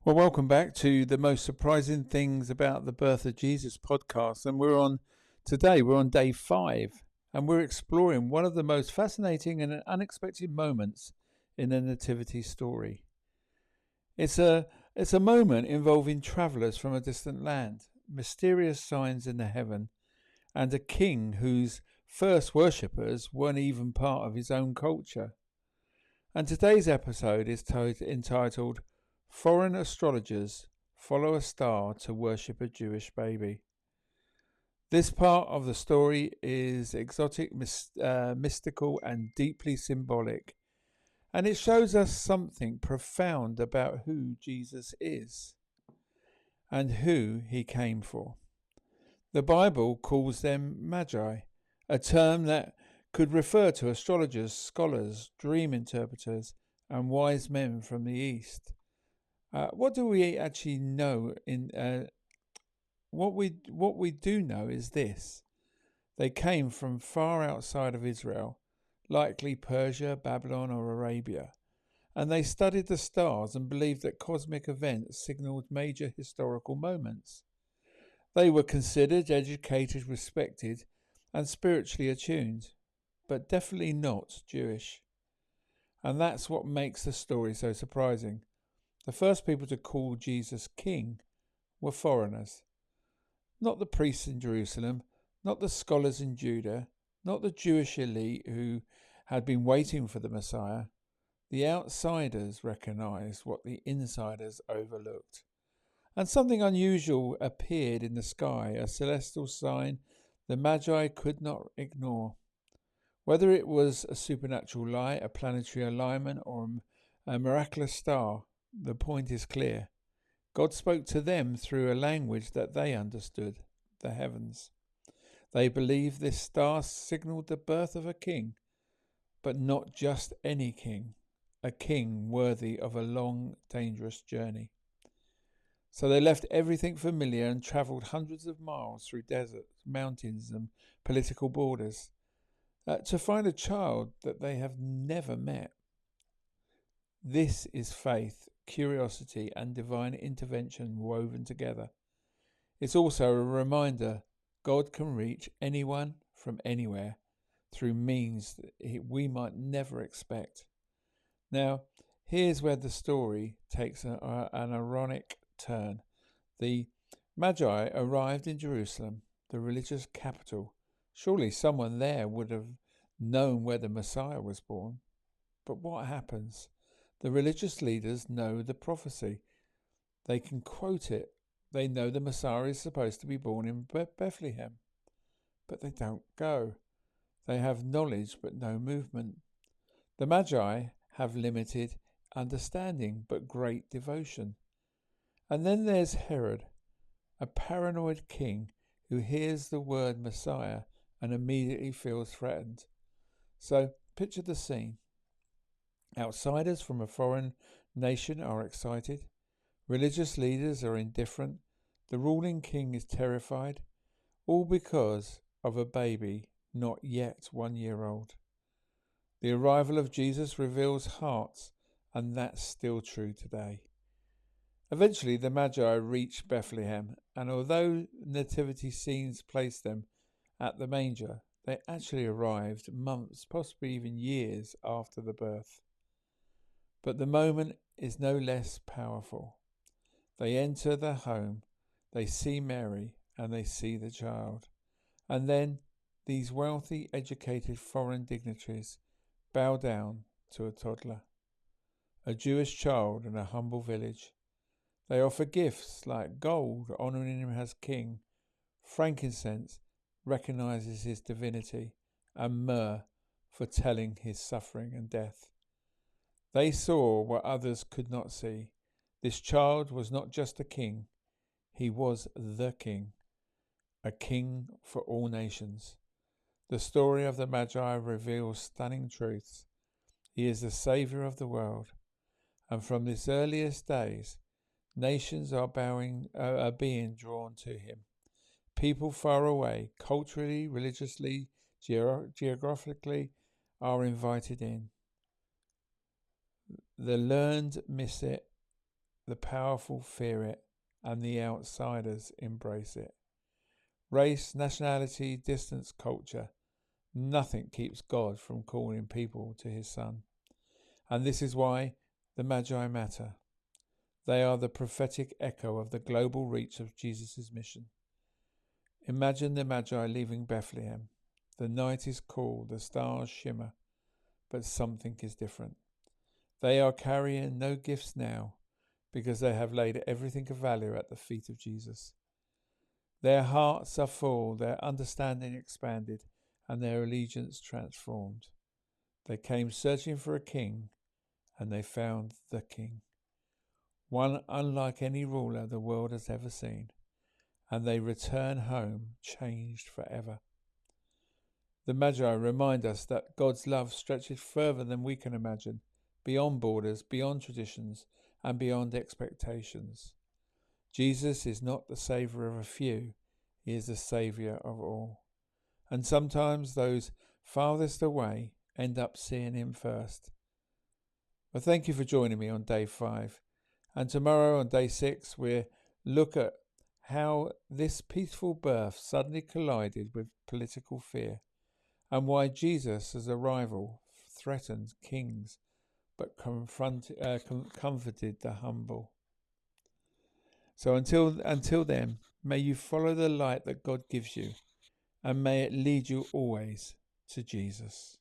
Well, welcome back to the most surprising things about the birth of Jesus podcast. And we're on day 5, and we're exploring one of the most fascinating and unexpected moments in the Nativity story. It's a moment involving travelers from a distant land, mysterious signs in the heaven, and a king whose first worshippers weren't even part of his own culture. And today's episode is entitled Foreign Astrologers Follow a Star to Worship a Jewish Baby. This part of the story is exotic, mystical, and deeply symbolic, and it shows us something profound about who Jesus is and who he came for. The Bible calls them Magi, a term that could refer to astrologers, scholars, dream interpreters, and wise men from the East. What do we actually know? What we do know is this: they came from far outside of Israel, likely Persia, Babylon, or Arabia, and they studied the stars and believed that cosmic events signaled major historical moments. They were considered educated, respected, and spiritually attuned, but definitely not Jewish. And that's what makes the story so surprising. The first people to call Jesus king were foreigners, not the priests in Jerusalem, not the scholars in Judah, not the Jewish elite who had been waiting for the Messiah. The outsiders recognized what the insiders overlooked. And something unusual appeared in the sky, a celestial sign the Magi could not ignore. Whether it was a supernatural light, a planetary alignment, or a miraculous star, the point is clear. God spoke to them through a language that they understood, the heavens. They believed this star signaled the birth of a king, but not just any king, a king worthy of a long, dangerous journey. So they left everything familiar and travelled hundreds of miles through deserts, mountains, and political borders to find a child that they have never met. This is faith, curiosity, and divine intervention woven together. It's also a reminder God can reach anyone from anywhere through means that we might never expect. Now, here's where the story takes an ironic turn. The Magi arrived in Jerusalem, the religious capital. Surely someone there would have known where the Messiah was born. But what happens? The religious leaders know the prophecy. They can quote it. They know the Messiah is supposed to be born in Bethlehem. But they don't go. They have knowledge but no movement. The Magi have limited understanding but great devotion. And then there's Herod, a paranoid king who hears the word Messiah and immediately feels threatened. So picture the scene. Outsiders from a foreign nation are excited. Religious leaders are indifferent. The ruling king is terrified. All because of a baby not yet 1 year old. The arrival of Jesus reveals hearts, and that's still true today. Eventually the Magi reach Bethlehem, and although nativity scenes place them at the manger, they actually arrived months, possibly even years after the birth. But the moment is no less powerful. They enter the home, they see Mary, and they see the child. And then these wealthy, educated foreign dignitaries bow down to a toddler, a Jewish child in a humble village. They offer gifts like gold, honouring him as king, frankincense recognizes his divinity, and myrrh for telling his suffering and death. They saw what others could not see. This child was not just a king, he was the king, a king for all nations. The story of the Magi reveals stunning truths. He is the saviour of the world, and from its earliest days, nations are being drawn to him. People far away, culturally, religiously, geographically, are invited in. The learned miss it, the powerful fear it, and the outsiders embrace it. Race, nationality, distance, culture, nothing keeps God from calling people to his Son. And this is why the Magi matter. They are the prophetic echo of the global reach of Jesus' mission. Imagine the Magi leaving Bethlehem. The night is cool, the stars shimmer, but something is different. They are carrying no gifts now because they have laid everything of value at the feet of Jesus. Their hearts are full, their understanding expanded, and their allegiance transformed. They came searching for a king, and they found the king, one unlike any ruler the world has ever seen, and they return home changed forever. The Magi remind us that God's love stretches further than we can imagine, beyond borders, beyond traditions, and beyond expectations. Jesus is not the saviour of a few, he is the saviour of all. And sometimes those farthest away end up seeing him first. Well, thank you for joining me on day 5. And tomorrow on day 6, we'll look at how this peaceful birth suddenly collided with political fear, and why Jesus' arrival threatened kings but comforted the humble. So until then, may you follow the light that God gives you, and may it lead you always to Jesus.